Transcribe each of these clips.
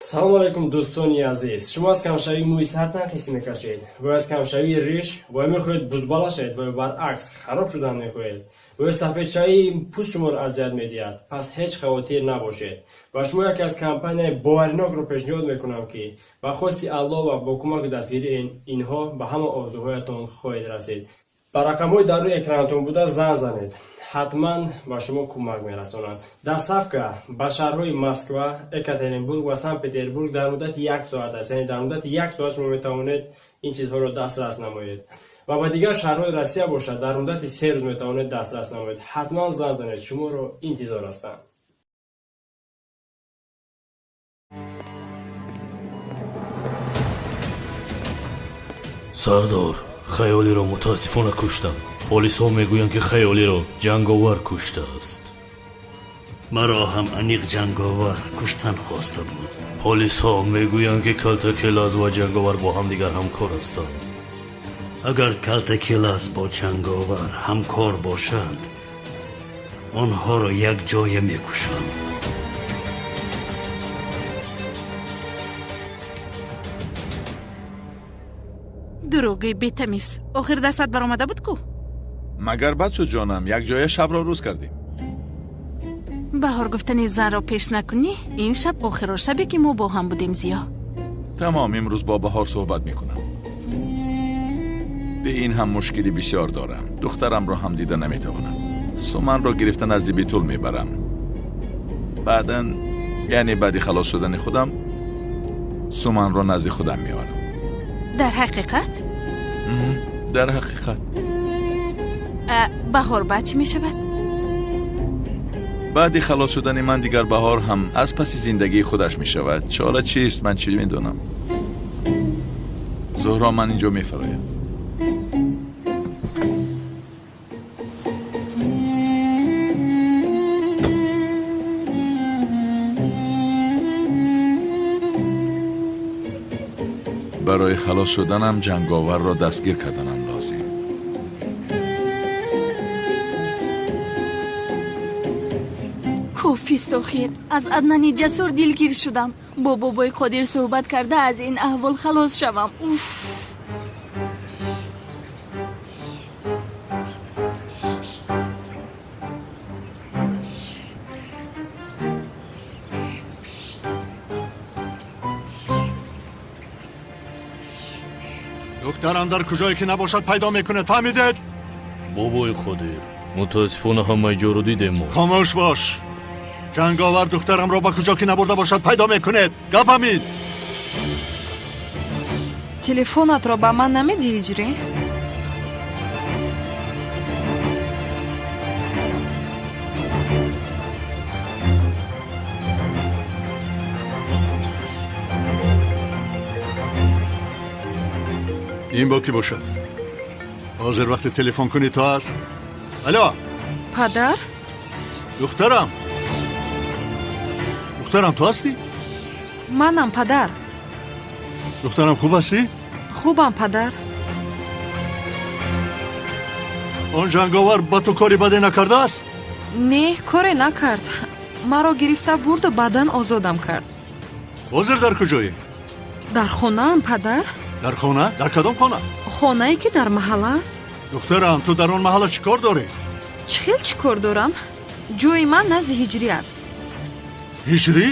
салом алайкум дӯстони азиз. Шумо аз камшавии мӯи сар танқисӣ мекашед ва аз камшавии риш вой мехоҳед бузбала шавед ва баръакс хароб шудан мехоҳед ва сафедшавии пӯст шуморо азият медиҳад. Пас ҳеҷ хавотир набошед ва шумо яке аз компанияи боваринокро пешниҳод мекунам ки ба хости Аллоҳ ва бо кӯмаки дастгирии инҳо ба ҳама орзуҳоятон хоҳед расид. ба рақамҳои дар рӯи экранатон буда занг занед. ҳатман ба шумо кӯмак мерасонанд. Доставка ба шаҳрҳои Москва, Екатеринбург ва Санкт-Петербург дар муддати 1 соат аст. Яъне дар муддати 1 соат шумо метавонед ин чизҳоро дастрас намоед. ва ба дигар шаҳрҳои Россия бошад, дар муддати 3 рӯз метавонед дастрас намоед. ҳатман занг занед. Шуморо интизор ҳастам. сардор, хаёлиро мутаассифона куштам. полисҳо мегӯянд ки хаёлиро ҷанговар куштааст. маро ҳам аниқ ҷанговар куштан хоста буд. полисҳо мегӯянд ки калтакелаз ва ҷанговар бо ҳамдигар ҳамкор ҳастанд. агар калтакелаз бо ҷанговар ҳамкор бошанд, онҳоро якҷоя мекушанд. дуруғи бетамиз. охир дастат баромада буд ку? магар бад шуд ҷонам, якҷоя шабро рӯз кардем. баҳор гуфтани занро пеш накунӣ. ин шаб охиро шабе ки мо бо ҳам будем зиё. тамом, имрӯз бо баҳор суҳбат мекунам. бе ин ҳам мушкили бисёр дорам. духтарамро ҳам дида наметавонам. суманро гирифта назди битул мебарам. баъдан, яъне баъди халос шудани худам, суманро назди худам меорам. дар ҳақиқат? дар ҳақиқат. баҳор баъд чӣ мешавад? баъди халос шудани ман дигар баҳор ҳам аз паси зиндагии худаш мешавад. чора чист, ман чӣ медонам. зуҳро ман инҷо мефароям. барои халос шуданам ҷанговарро дастгир карданам лозим. кофист охир. аз аднани ҷасур дилгир шудам. бо бобои қодир суҳбат карда аз ин аҳвол халос шавам. духтарам дар куҷое ки набошад пайдо мекунед, фаҳмидед? бобои қодир, мутаассифона ҳамаи ҷоро дидем мо. хомӯш бош. ҷанговар духтарамро ба куҷо ки набурда бошад пайдо мекунед. гапамид. телефонатро ба ман намедиҳӣ ҷирӣ? ин бо ки бошад? ҳозир вақти телефон кунӣ то аст? алё, падар? духтарам. духтарам, ту ҳастӣ? манам, падар. духтарам, хуб ҳастӣ? хубам, падар. он ҷанговар ба ту кори баде накардааст? не, коре накард. маро гирифта бурду баъдан озодам кард. ҳозир дар куҷоӣ? дар хонаам, падар. дар хона? дар кадом хона? хонае ки дар маҳалла аст. духтарам, ту дар он маҳалла чӣ кор дорӣ? чӣ хел чӣ кор дорам? ҷои ман назди ҳиҷрӣ аст. ҳиҷрӣ?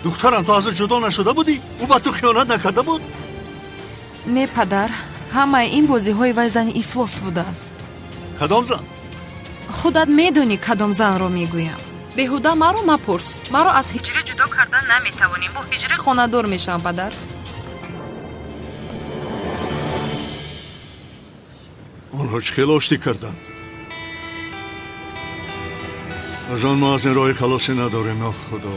духтарам, ту аз ӯ ҷудо нашуда будӣ? ӯ ба ту хиёнат накарда буд? не, падар. ҳамаи ин бозиҳои вай зани ифлос будааст. кадом зан? худат медонӣ кадом занро мегӯям. беҳуда маро мапурс. маро аз ҳиҷрӣ ҷудо кардан наметавонем. бо ҳиҷрӣ хонадор мешавам, падар. онҳо чӣ хел ошти карданд? аз он мо аз ин роҳи халосӣ надорем. ох худо.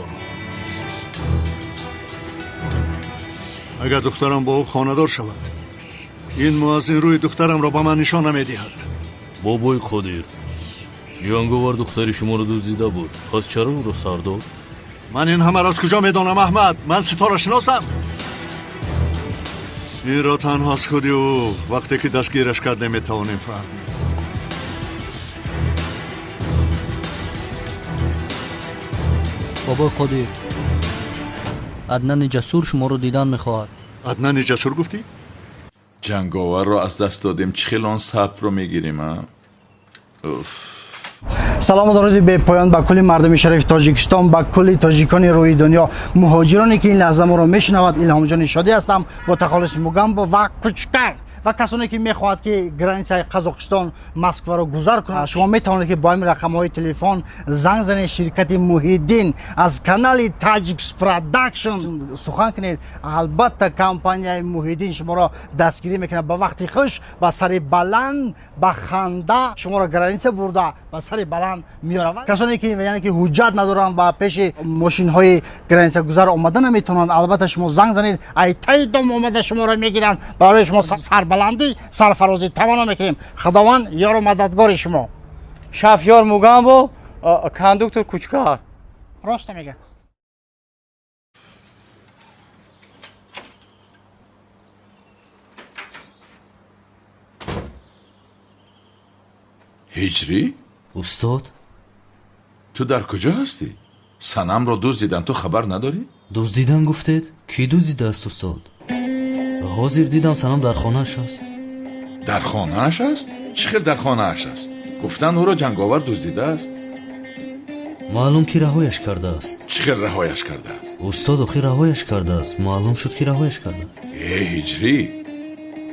агар духтарам бо ӯ хонадор шавад, ин мо аз ин рӯи духтарамро ба ман нишон намедиҳад. бобои қодир, ҷанговар духтари шуморо дуздида буд. пас чаро ӯро сар дод? ман ин ҳамаро аз куҷо медонам, аҳмад? ман ситорашиносам. инро танҳо аз худи ӯ вақте ки дастгираш кардем метавонем фаҳмид. бобои қодир, عدنان جسور شما رو دیدن میخواهد. عدنان جسور گفتی؟ جنگاور رو از دست دادیم، چخیل آن صبر رو میگیریم ها؟ سلام و درود به پایان به کل مردم شریف تاجیکستان، به کل تاجیکان روی دنیا، مهاجرانی که این لحظه ما رو میشنوند. الهام جان شادی هستم با تخلص مگم و کوچکتر و کسانی که میخواهد که گرانسای قزاقستان مسکو رو گذر کنند. شما میتوانید که با این رقم های تلفن زنگ زنید شرکت محیدین از کانال تاجیکس پروداکشن سخن کنید. البته کمپانی محیدین شما را دستگیری میکنه با وقتی خوش، با سر بلند، با خنده شما را گرانسه برده با سر بلند میارند. کسانی که یعنی که حجت ندارن و پیش ماشین های گرانسه گذر آمدن نمیتونن، البته شما زنگ زنید ای تایدم اومده شما را میگیرن، برای شما سر بلندی سرفرازی تمام میکنیم. خداوند یار و مددگار شما. شفیار موگم و کاندوکتور کوچکار. راست میگه. هجری؟ استاد؟ تو در کجا هستی؟ سنم را دزدیدن، تو خبر نداری؟ دزدیدن گفتید؟ کی دزدیده است استاد؟ حاضر دیدم سنم در خانه‌اش است. در خانه‌اش است؟ چخیر در خانه‌اش است؟ گفتن او را جنگاور دزدیده است. معلوم که رهایش کرده است. چخیر رهایش کرده است؟ استاد آخی رهایش کرده است. معلوم شد که رهایش کرده است. ای هجری،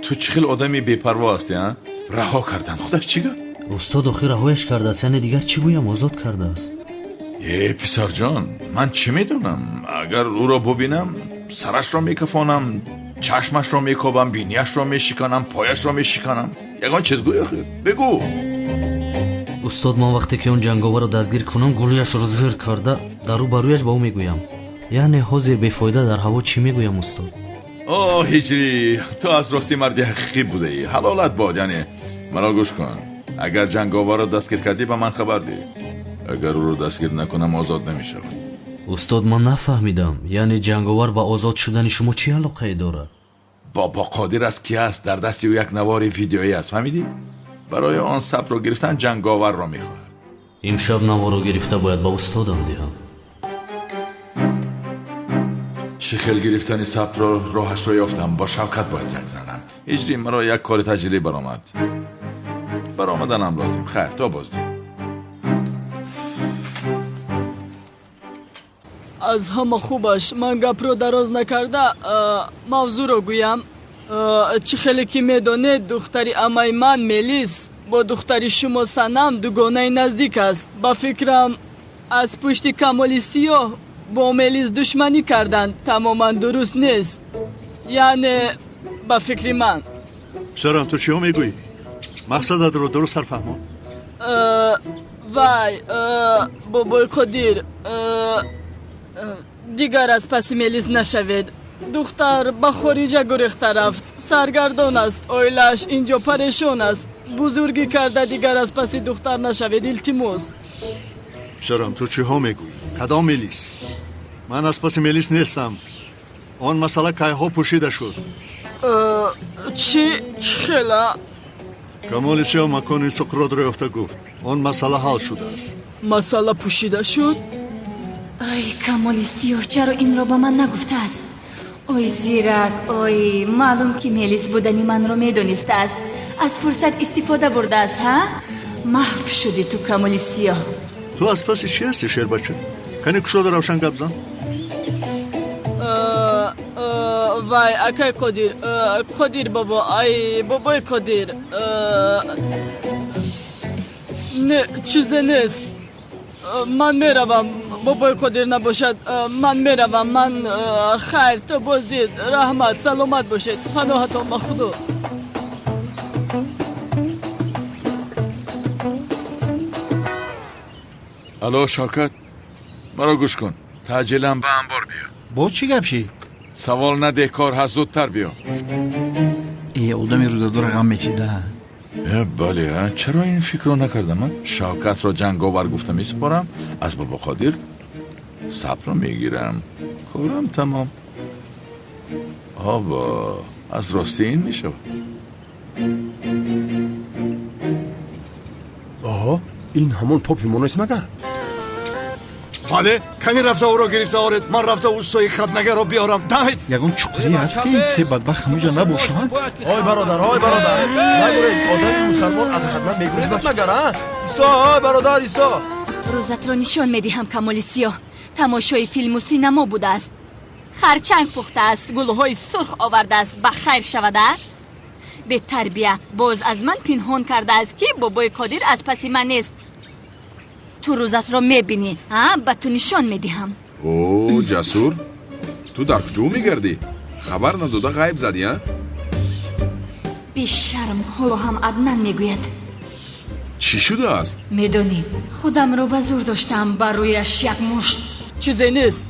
تو چخیر آدمی بی‌پروا هستی ها؟ رها کردن خودش چیگه؟ استاد آخی رهایش کرده است، یعنی دیگر چی گویم آزاد کرده است. ای پسر جان، من چی میدونم؟ اگر او را ببینم سرش را میکفانم، چشمش را میکوبم، بینیش را میشکنم، پایش را میشکنم. یگان چیز گوی آخر بگو. استاد من وقتی که اون جنگاور رو دستگیر کنم گلویش رو زیر کرده درو برویش با او میگویم، یعنی حاضر بیفایده در هوا چی میگویم استاد؟ اوه هجری، تو از راستی مردی حقیقی بوده ای. حلالت باد. یعنی مرا گوش کن، اگر جنگاور رو دستگیر کردی به من خبر دی. اگر او رو دستگیر نکنم آزاد نمیشم. استاد من نفهمیدم، یعنی جنگاور با آزاد شدن شما چی علاقه داره؟ بابا قادر است کی است، در دستی او یک نوار ویدیویی است، فهمیدی؟ برای آن سب رو گرفتن جنگاور را میخواهد. امشب نوار رو گرفته باید با استادم دهم. شخل گرفتن سب رو راهش رو یافتم، با شوکت باید زنگ زنم. هجری مرا یک کار تجلی برآمدنم لازم. خیر تا بازدید. از همه خوبش من گپ رو دراز نکرده موضوع رو گویم. چه خیلی که میدونید دختری امای من ملیس با دختری شما سنم دوگانه نزدیک است. با فکرم از پشت کمالی سیاه با ملیس دشمنی کردن تماما درست نیست. یعنی با فکر من. سرم تو چی ها میگویی؟ مقصدت رو درست سر فهمون. وای بابای قدیر، دیگر از پس ملیس نشوید. دختر به خارجه گریخته رفت، سرگردان است، اویلش اینجا پریشان است. بزرگی کرده دیگر از پس دختر نشوید التماس. سرم تو چی ها میگویی؟ کدام ملیس؟ من از پس ملیس نیستم. آن مسئله که ها پوشیده شد. چی؟ خیلی؟ کمال سیاه مکانی سقراط رو یافته گفت آن مسئله حل شده است. مسئله پوشیده شد؟ ای کمال سیاه چرا این را به من نگفته است؟ اوی زیرک، اوی معلوم که ملیس بودنی من رو میدونسته است. از فرصت استفاده برده است ها؟ محو شدی تو کمال سیاه. تو از پس چی هستی شیر بچه؟ کنی کشو در روشن گپ زن؟ وای اکای قدیر بابا، ای بابای قدیر، نه چیزی نیست. من میروم بابای قدیر نباشد. من میروم. من خیر تو بازدید. رحمت سلامت باشید. پناهتان به خدا. الو شوکت، مرا گوش کن. تعجیلم به انبار بیا. با چی گپشی؟ سوال نده، کار هست، زودتر بیا. ای آدمی روزدار غم میچیده. بله، چرا این فکر رو نکردم؟ من شوکت را جنگاور گفتم میسپارم، از بابا قادر صبر رو میگیرم، کارم تمام. آبا از راستی این میشه. آها این همون پاپی مونویس مگر؟ حاله کنی رفته او را گرفته آرد من رفته اوستای خدمتگر را بیارم دمید یگون چقدری هست که این سه بدبخت همینجا نباشند. های برادر نگورید آدم مسلمان از خدمت میگریزد مگر ها؟ ایستا های برادر ایستا. روزت رو نشان میدهم کمال سیاه. تماشای فیلم و سینما بوده است. خرچنگ پخته است، گلهای سرخ آورده است، بخیر شوده. به تربیه باز از من پنهان کرده است که بابای قادر از پس من نیست. تو روزت را میبینی، به تو نشان میدهم. او جسور، تو در کجا میگردی؟ خبر نداده غیب زدی ها؟ بیشرم حالا هم عدنان میگوید. چی شده است؟ میدونی خودم رو به زور داشتم بر رویش یک مشت. چیزی نیست.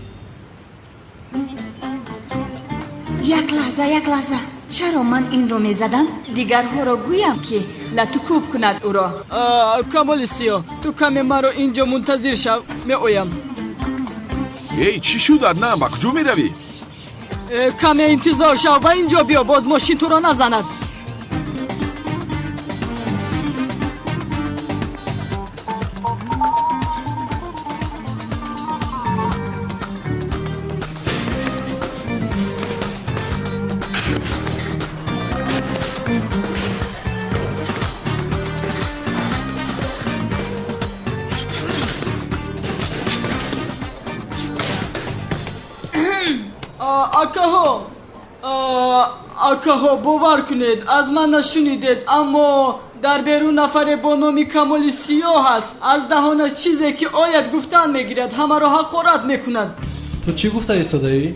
یک لحظه چرا من این رو میزدم؟ دیگرها رو گویم که لطو کند او را. کمال سیاه تو کمی مرا اینجا منتظر شو، می اویم. ای چی شد عدنان؟ با کجا می روی؟ کمی انتظار شو و اینجا بیا، باز ماشین تو را نزند. آکاها باور کنید از من نشنیدید، اما در بیرون نفر با نام کمال سیاه هست. از دهانش چیزی که آید گفتن میگیرد، همه را حقارت میکند. تو چی گفته ایستادایی؟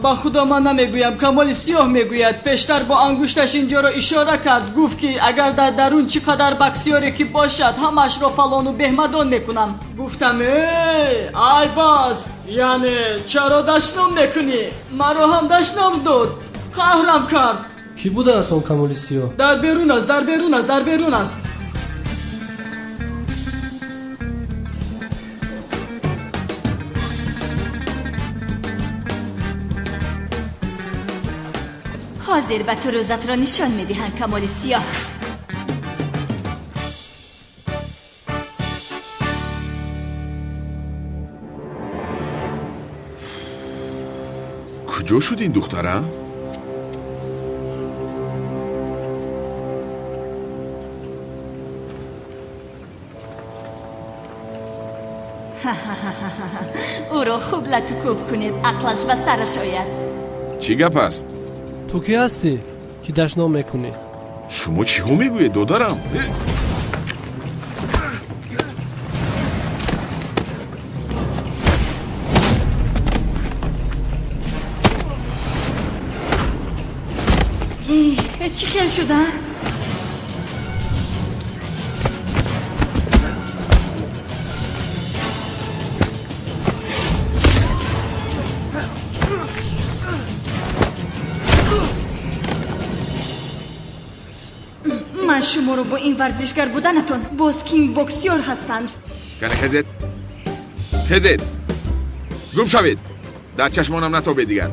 با خدا من نمیگویم، کمال سیاه میگوید. پیشتر با انگشتش اینجا را اشاره کرد، گفت که اگر در درون چقدر بکسیاری که باشد همش را فلان و بهمدان میکنم. گفتم ای باز، یعنی چرا دشنام میکنی؟ مرا هم دشنام داد، قهرم کرد. کی بوده اصلا کمال سیاه؟ در بیرون است. حاضر به تو روزت را نشان میدهم کمال سیاه. کجا شد این دختره؟ او را خوب لطوکوب کنید، عقلش به سرش آید. چی گپ است؟ تو کی هستی که دشنام میکنی؟ شما چی ها میگوید دادرم؟ چی خیل شده؟ من شما رو با این ورزشگر بودنتون باز کینگ بوکسیور هستند. کنه خزید گم شوید، در چشمانم نتابید دیگر.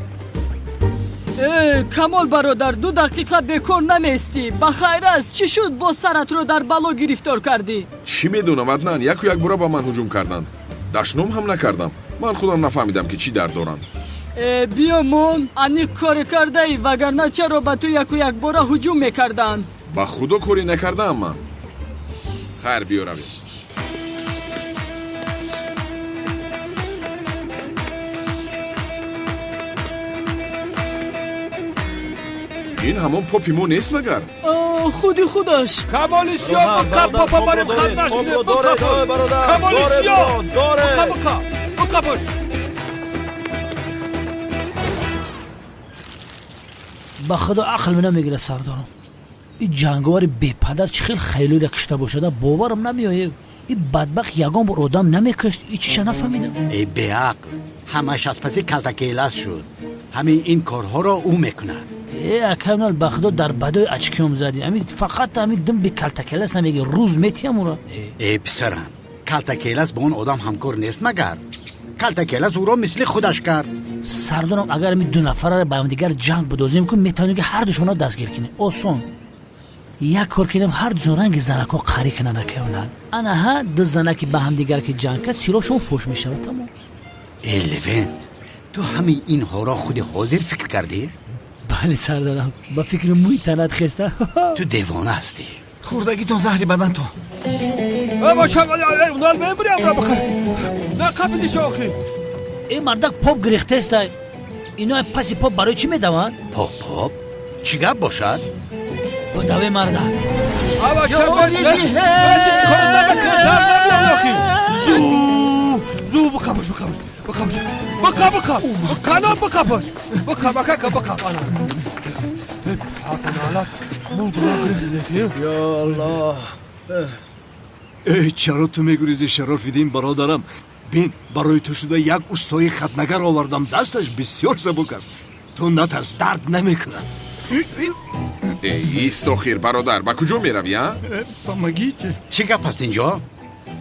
کمال برادر 2 دقیقه بکار نمیستی. بخیر است، چی شد با سرت رو در بلا گرفتار کردی؟ چی میدونم عدنان، یک بار با من هجوم کردند، دشنام هم نکردم. من خودم نفهمیدم که چی درد دارند. بیا من انیق کار کرده ای، وگرنه چرا به تو یک بار هجوم میکردند؟ با خدا کاری نکردم من. خیر بیا روید. این همون پاپیمو نیست مگر؟ خودی خودش. کمال سیاه بکا پاپا بریم خدمش کنیم. بکا کمال سیاه بکا باش. با خدا عقل می نمیگیره سردارم. این جنگوار بی پدر چه خیلی خیلی رکشته باشده باورم نمیایه. این بدبخت یگان بار آدم نمیکشت. این چیشه نفهمیدم. ای بی عقل، همش از پسی کلتکیلس شد. همین این کارها را او میکنه. اکمال بخدا در بدای اچکیوم زدی. همین فقط همین دم به کلتکیلس نمیگه، روز میتیم او را. ای پسرم، کلتکیلس با اون آدم همکار نیست مگر؟ کلتکیلس او را مثل خودش کرد. سردارم اگر می 2 نفر را با هم دیگر جنگ بدازیم که میتونیم که هر دوشون را دستگیر کنیم. آسان. як кор кинем ҳар ду ранги занако қарӣ кана накунанд. Анаҳа ду занаки ба ҳамдигар ки ҷанг кард сирошон фош мешавад. тамом. لوند تو همه اینها را خود حاضر فکر کردی؟ بله سردارم با فکر موی تنت خسته. تو دیوانه هستی. خوردگیتون زهری بدن تو. باشم اونال میبریم را بخور نقبیدی شاخی این مردک پاپ گریخته است. اینا پسی پاپ برای چی میدوند؟ پاپ؟ چی گپ باشد؟ بدوه مردک آبا چه بسی چی کنید نبکن در نبیم یاخی زو بکبش کنم بکبش بکب انا حاطن علک بولگولا گریختی یا الله چرا تو میگریزی شرافیدین برادرم؟ بین برای تو شده یک استای خطنگر آوردم دستش بسیار سبک است تو نترس درد نمیکند ایست آخیر برادر با کجا میروی ها؟ پامگیت چی گپ است اینجا؟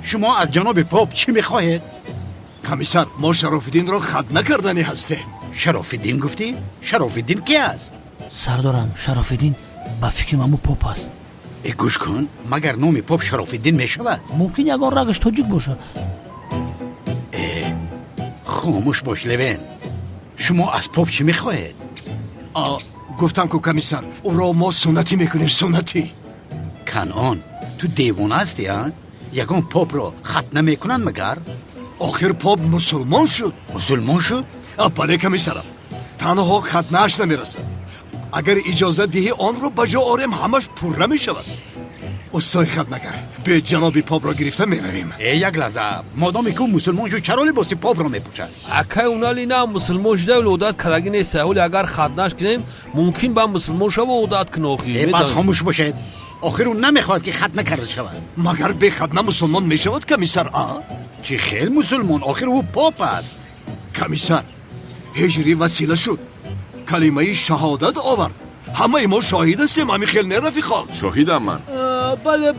شما از جناب پاپ چی میخواهید؟ کمیسر ما شرافیدین را خط نکردنی هستیم. شرافیدین گفتی؟ شرافیدین کی است؟ سردارم شرافیدین با فکر مامو پاپ است. گوش کن مگر نام پاپ شرافیدین میشود؟ ممکن یگان رگش تاجیک باشه. خاموش باش لوند شما از پاپ چی میخواهید؟ گفتم که کمیسر او را ما سنتی میکنیم سنتی. کنعان تو دیوانه هستی ها؟ یگان پاپ را خط نمیکنن مگر؟ آخر پاپ مسلمان شد. مسلمان شد؟ بله کمیسرم تنها ختنه‌اش نمیرسه. اگر اجازه دهی آن رو بجا آریم همش پره میشود. استای خدمتگر به جناب پاپ را گرفته میرویم. یک لحظه مادامی که مسلمان شد چرا لباس پاپ را میپوشد؟ اکه اونالی نه مسلمان شده و عادت کردگی نیست ولی اگر خدنش کنیم ممکن با مسلمان شد و عادت کنه. پس خاموش باشید. آخر اون نمیخواد که خط نکرده شود. مگر به خدنه مسلمان میشود کمیسر؟ چی خیل مسلمان؟ آخر او پاپ است. کمیسر هجری وسیله شد کلمه شهادت آورد همه ما شاهد هستیم. همین خیل نه رفیقان؟ شاهدم من. بله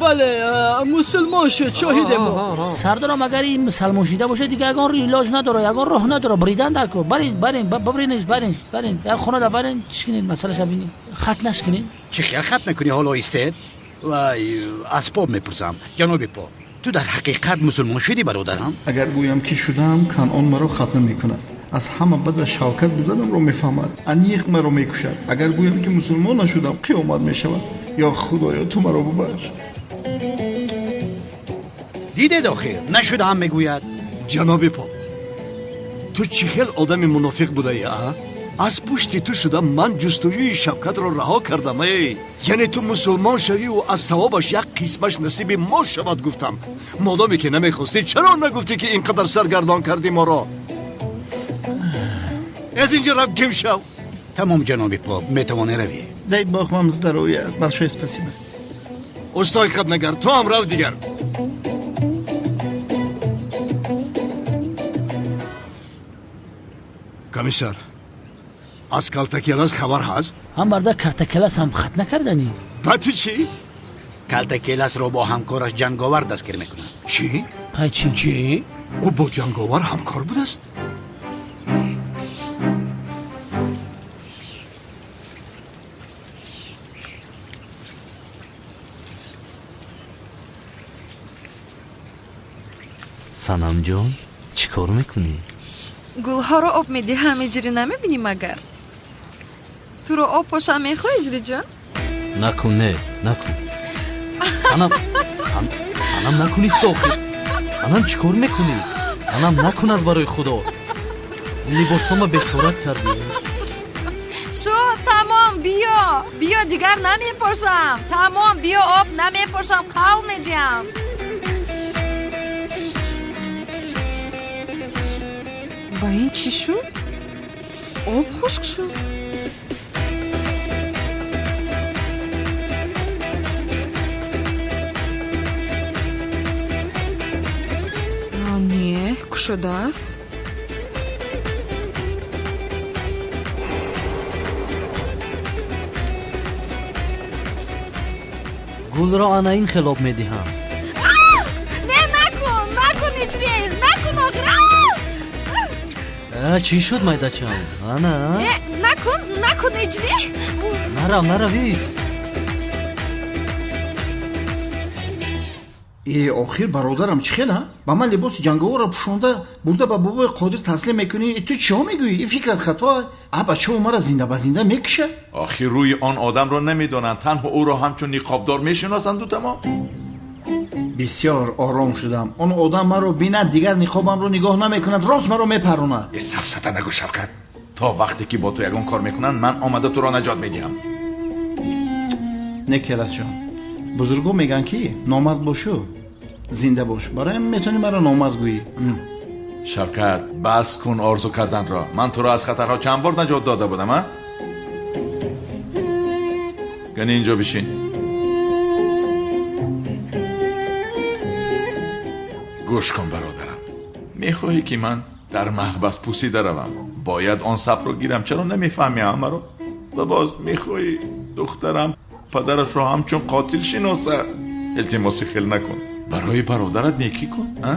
مسلمان شد شاهد ما. سردارم اگر این مسلمان شده باشه دیگه اگان ریلاج نداره اگان راه نداره بریدن در کو برین در خونه دا برین چیکنین مسئله شبینی خط نشکنین. چی خیل خط نکنی حالا ایستید؟ وای از پاپ میپرسم جناب پاپ تو در حقیقت مسلمان شدی برادرم؟ اگر گویم که شدم کنعان مرا خط نمیکند. از همه بد شوکت بودنم رو میفهمد انیق مرا میکشد. اگر گویم که مسلمان نشدم قیامت میشود. یا خدایا تو مرا ببخش. دیده داخل نشده هم میگوید. جناب پاپ تو چی خیل آدم منافق بوده یا؟ از پشت تو شدم من جستجوی شوکت را رها کردم. یعنی تو مسلمان شوی و از ثوابش یک قسمش نصیب ما شود. گفتم مادامی که نمیخواستی چرا نگفتی که اینقدر سرگردان کردی ما را؟ از اینجا رب گم شو. تمام جناب پاپ میتوانی روی. дай бог вам здоровья. Большое спасибо. استای خدمتگر تو هم رو دیگر. کمیسر از کلتکیلاس خبر هست؟ هم برده کلتکیلاس هم خط نکردنی. باتی چی؟ کلتکیلاس رو با همکارش جنگاور دستگیر میکنه. چی؟ چی؟ او با جنگاور همکار بود است؟ санам ҷон чӣ кор мекунӣ? гулҳоро об медиҳам иҷри намебинӣ магар? туро об поша мехоҳ иҷриҷон? накун накун санам накун истохир санам чӣ кор мекунӣ? санам накун аз барои худо либосома бекорат кардӣ. шо тамом биё дигар намепошам. тамом биё об намепошам қавл медиҳам. با این چی شد؟ آب خشک شد. نه کشوده است. گل را انا این خلاب میدهم. نه نکن اجری نکن آخر. چی شد مایداچم؟ انا نکن اجری. نرویست. охир бародарам чӣ хела ба ман либоси ҷанговарро пӯшонда бурда ба бобои қодир таслим мекунӣ. Ту чиё мегӯӣ? ин фикрат хато а бачао маро зинда ба зинда мекушад. охир рӯи он одамро намедонанд, танҳо ӯро ҳамчун ниқобдор мешиносанду тамом. бисёр ором шудам. он одам маро бинад дигар ниқобамро нигоҳ намекунад, рост маро мепаронад. сафсата нагӯ Шавкат. то вақте ки бо ту ягон кор мекунанд, ман омада туро наҷот медиҳам. не келасҷон, бузургҳо мегӯянд ки номард бошу зинда бош. барои метавонӣ маро номард гӯӣ. Шавкат, бас кун орзу карданро. Ман туро аз хатарҳо чанд бор наҷот дода будам, а? гани инҷо бишин. гӯш кун бародарам. мехоҳӣ ки ман дар маҳбас пусида равам. бояд он сабро гирам. чаро намефаҳмӣ ҳамаро? ва боз мехоҳӣ духтарам падарашро ҳамчун қотил шиноса? илтимоси хел накун. барои бародарат некӣ кун, а?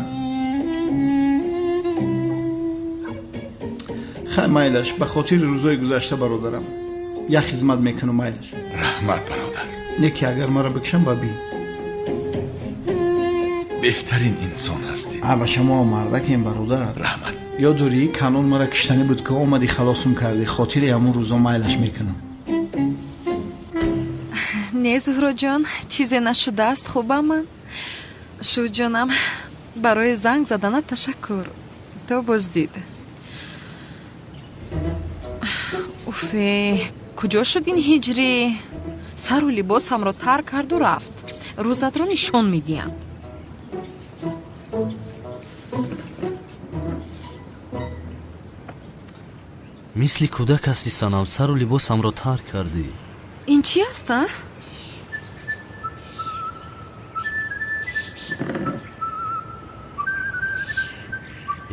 хай майлаш, ба хотири рӯзои гузашта бародарам як хизмат мекунам. майлаш. раҳмат бародар. неки агар маро бикушам ба бин. беҳтарин инсон ҳастӣ. ба шумо мардакем бародар. раҳмат. ёдорӣ канун маро киштанӣ буд ки омадӣ халосум кардӣ. хотири ҳамун рӯзо майлаш мекунам. не зуҳроҷон, чизе нашудааст хубаман. шӯҷонам, барои занг заданат ташаккур. то боздид. уфе, куҷо шуд ин ҳиҷрӣ? сару либосамро тарк карду рафт. рӯзатро нишон медиҳам. мисли кӯдак ҳасти санам, сару либосамро тарк кардӣ. ин чӣ аст?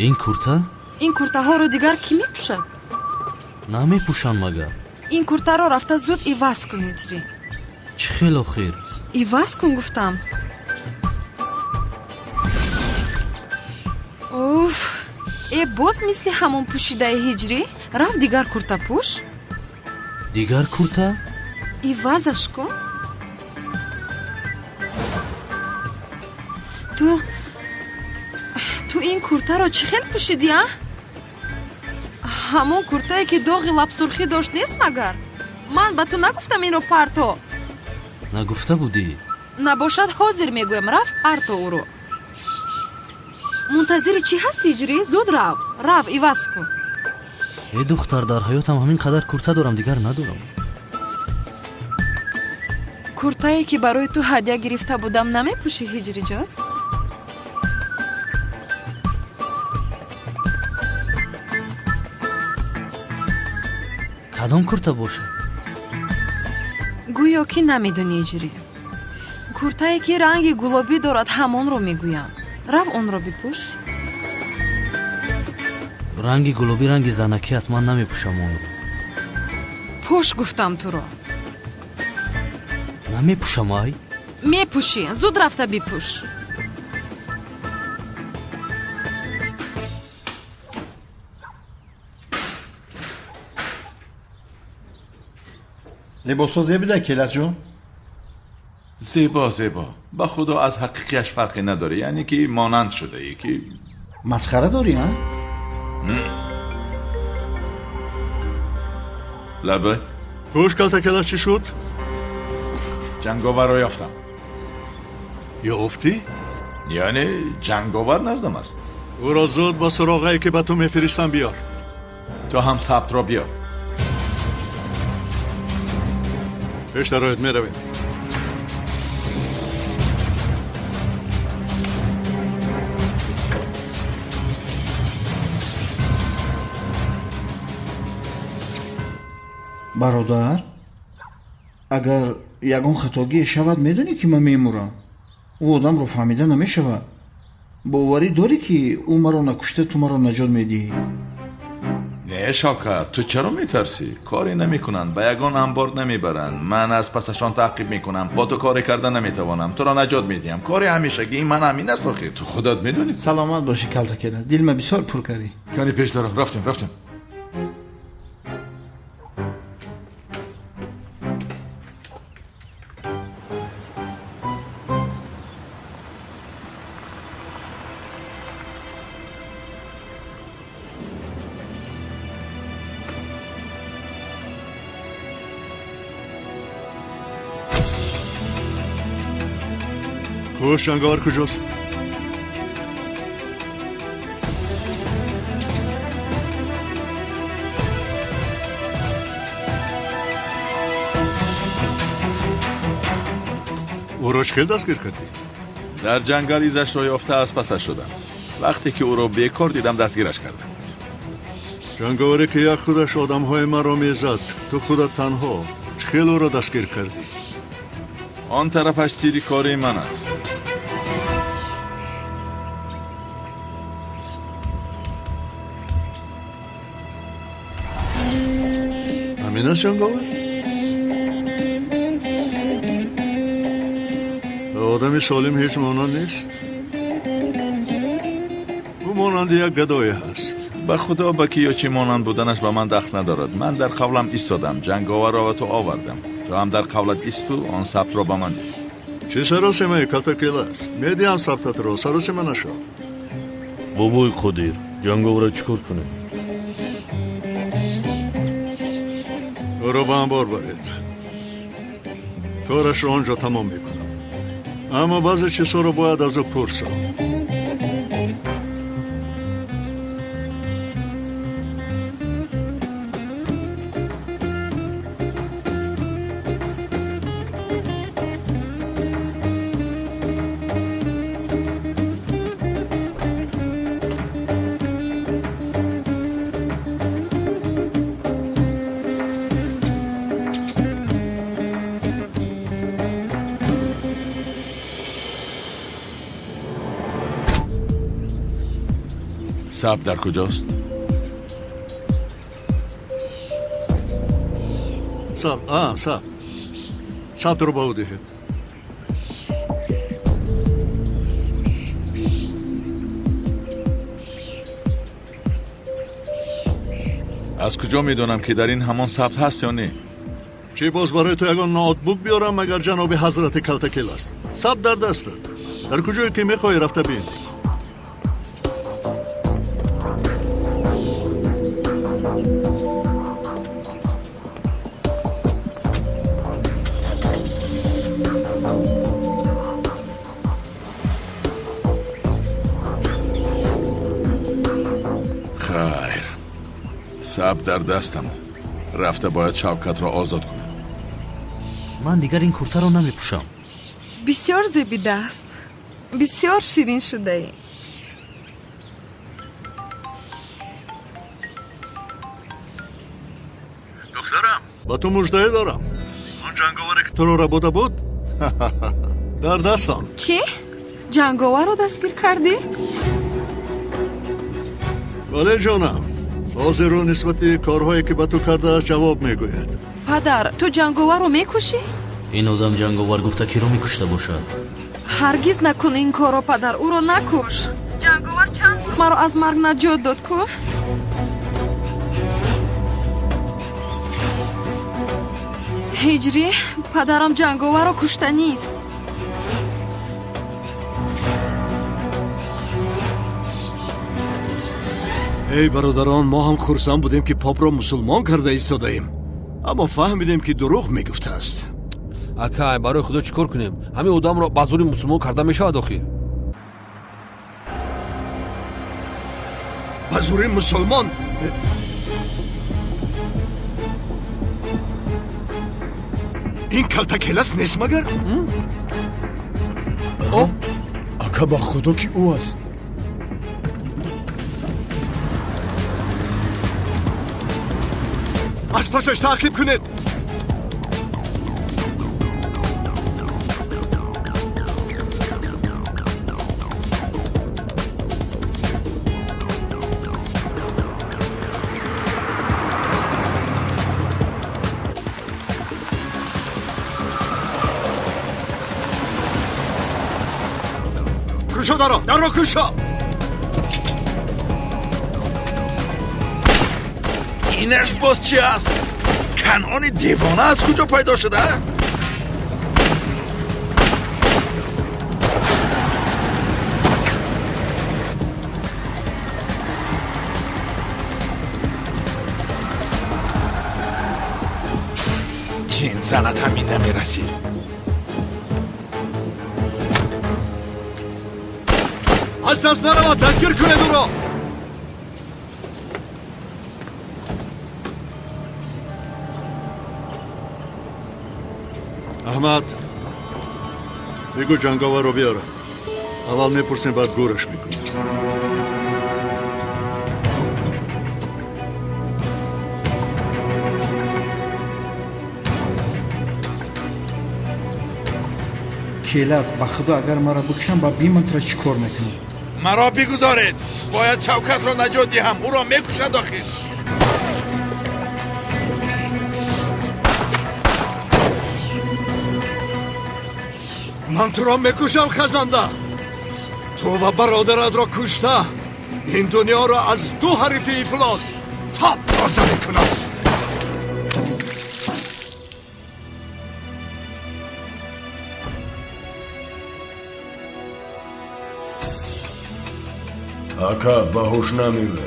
ин курта? ин куртаҳоро дигар кӣ мепӯшад? намепӯшанд магар? ин куртаро рафта зуд иваз кун ҳиҷрӣ. чӣ хел охир? иваз кун гуфтам. уф, боз мисли ҳамон пӯшидаи ҳиҷрӣ? рафт дигар курта пӯш. дигар курта? ивазаш кун. ту ин куртаро чӣ хел пӯшидӣ, а? ҳамон куртае ки доғи лабсурхӣ дошт нест магар? ман ба ту нагуфтам инро парто? нагуфта будӣ? набошад ҳозир мегӯям, рафт парто ӯро. мунтазири чӣ ҳасти ҳиҷрӣ? зуд рав иваз кун. духтар, дар ҳаётам ҳамин қадар курта дорам, дигар надорам. куртае ки барои ту ҳадя гирифта будам намепӯшӣ ҳиҷриҷон? кадом курта бошад? гӯё ки намедонӣ ҳиҷрӣ. куртае ки ранги гулобӣ дорад, ҳамонро мегӯям. рав онро бипӯш. ранги гулобӣ ранги занакӣ аст, ман намепӯшам онро. пӯш гуфтам туро. намепӯшам ай? мепӯшӣ, зуд рафта бипӯш. либосо зебида келасҷон? зебо. ба худо аз ҳақиқияш фарқе надоре. яъне ки монанд шудаӣ ки масхара дорӣ, а? лабе хуш калта келас чӣ шуд? ҷанговарро ёфтам. ёфтӣ? яъне ҷанговар наздам аст. ӯро зуд ба суроғае ки ба ту мефиристам биёр. то ҳам сабтро биёр. пештароят меравем. бародар, агар ягон хатогие шавад, медонӣ ки ман мемурам. ӯ одамро фаҳмида намешавад. боварӣ дорӣ ки ӯ маро накушта, ту маро наҷот медиҳӣ? не Шавкат, ту чаро метарсӣ? коре намекунанд, ба ягон амбор намебаранд. ман аз пасашон таъқиб мекунам. бо ту коре карда наметавонам. туро наҷот медиҳам. кори ҳамешагӣ ман ҳамин аст. охир ту худат медонӣ. саломат бошӣ калтакела, дилма бисёр пур кардӣ. кани пеш даро. рафтем. خوش جنگاور کجاست؟ او را چخیل دستگیر کردی؟ در جنگل ایزش را یافته از پسش شدم. وقتی که او را بیکار دیدم دستگیرش کردم. جنگاوری که یک خودش آدمهای من را میزد، تو خودت تنها چخیل او را دستگیر کردی؟ آن طرفش سیری کاری من است. همین است جنگاور؟ آدم سالم هیچ مانند نیست. او مانند یک گدای هست. به خدا با کی یا چی مانند بودنش به من دخل ندارد. من در قولم ایستادم، جنگاور را به تو آوردم. تو هم در قولت ایستو، آن ثبت را به من ده. چه سراسیمه کلتکیل است؟ میدیم ثبتت را، سراسیمه نشو. بابای قدیر، جنگاور را چکر کنه؟ او را به انبار برید. کارش را آنجا تمام میکنم. اما بعضی چیزها رو باید از او پرسم. ثبت در کجاست؟ ثبت رو با او دهید. از کجا میدونم که در این همان ثبت هست یا نه؟ چی باز برای تو یگان نوتبوک بیارم مگر جناب حضرت کلتکیل است؟ ثبت در دستت. در کجایی که میخوای رفته بین. خیر، ثبت در دستم. رفته باید شوکت را آزاد کنم. من دیگر این کرته را نمی پوشم. بسیار زیبیده است. بسیار شیرین شده ای. دخترم، با تو مژده دارم. آن جنگاوری که تو را بوده بود در دستم. چی؟ جنگاور رو دستگیر کردی؟ بله جانم. حاضر رو نسبت کارهایی که به تو کرده جواب میگوید. پدر، تو جنگاور رو میکشی؟ این آدم جنگاور گفته کی رو میکشته باشد. هرگز نکن این کارو پدر، او رو نکش. جنگاور چند بار مرا از مرگ نجات داد کو؟ هجری، پدرم جنگاور رو کشته نیست. ای برادران، ما هم خرسند بودیم که پاپ را مسلمان کرده ایستاده ایم، اما فهمیدیم که دروغ میگفته است. اکای برای خدا چیکار کنیم؟ همین آدم را به زور مسلمان کرده میشود آخر. به زور مسلمان؟ این کلتکیل است نیست مگر؟ اکا با خدا که او است. از پسش تعقیب کنید. کشا دارم، در را کشا. اینش باز چی است؟ کنعان دیوانه از کجا پیدا شده؟ جین زنت همین نمی رسید. از دست نرود دستگیر کنید او را. احمد میگو جنگاور رو بیاره. اول میپرسیم بعد گورش میکنیم. келас ба худо агар маро бикушам ба бимантра чӣ кор мекунам? مرا بگذارید. باید شوکت را نجات دهم. او را میکشد آخر. من تو را میکشم خزنده. تو و برادرت را کشته این دنیا را از دو حریف افلاس تاب تازه میکنم. اکا باهوش نمیوه.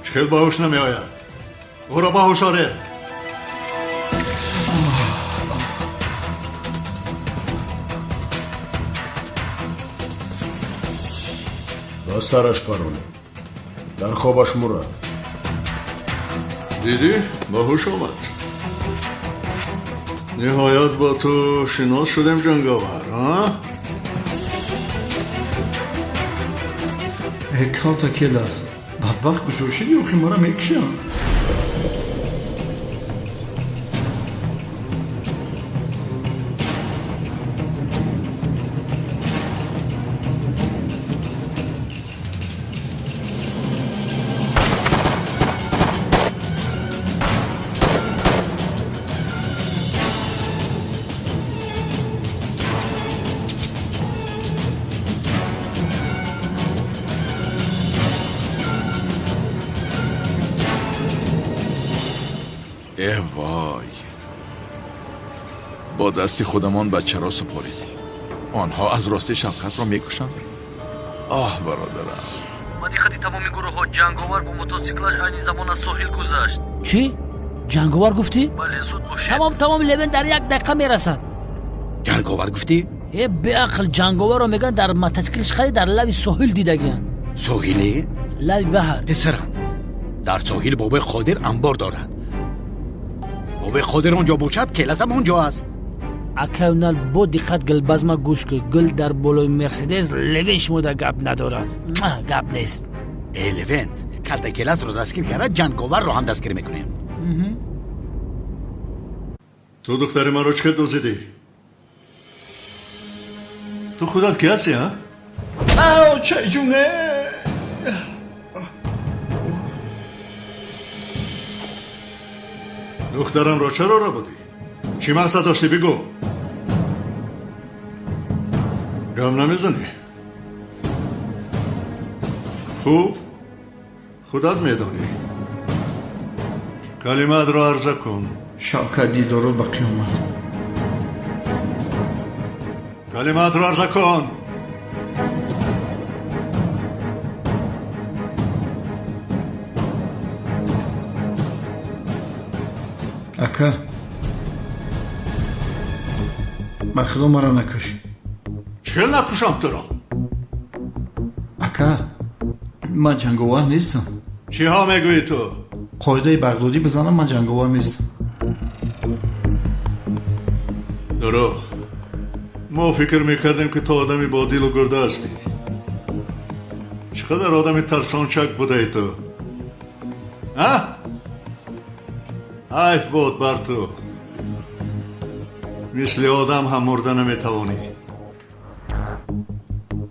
چخیل باهوش نمیآید؟ او را باهوش آره. با سرش پرونه در خوابش مرد. دیدی؟ باهوش آمد. نهایت با تو شناس شدیم جنگاور ها؟ کالتا келас бадбахт гушошиди охи мара мекушам. وای با دستی خودمان بچه را سپاریدیم. آنها از راستی شفقت را میکشند. آه برادرم. با دیختی تمامی گروه ها جنگاور با موتورسیکلش aynı زمان از ساحل گذشت. چی؟ جنگاور گفتی؟ بله زود باشید. تمام لبن در 1 دقیقه میرسد. جنگاور گفتی؟ به عقل جنگاور رو میگن در موتورسیکلش خیلی در لب ساحل دیدگیان. ساحلی؟ لب بحر. پسرم در ساحل بابا خادر انبار دارد. بابا خادر اونجا باشد کلاس هم اونجا است. اکاونال با دقت گلبزما گوش که گل در بالای مرسدس لوینش موده گپ نداره. گپ نیست. لوینت کارت کلاس رو دستگیر کرده جنگاور رو هم دستگیر میکنیم. تو دختر من رو چه دوزیدی؟ تو خودت کی هستی ها؟ آو چه جونه؟ دخترم رو چرا را بودی؟ چی مقصد داشتی بگو؟ گم نمیزنی؟ خوب؟ خودت میدانی کلمات رو عرضه کن. شوکتی درود به قیامت. کلمات رو عرضه کن. اکا مخلو مرا نکش. چه نکشم تو را؟ اکا من جنگاور نیستم. چی ها میگویی تو؟ قاعده بغدادی بزنم من جنگاور نیستم. درو ما فکر میکردیم که تو آدمی با دل و گرده هستی. چقدر آدمی ترسانچک بوده ای تو؟ ها؟ حیف بود بر تو. مثل آدم هم مرده نمیتوانی.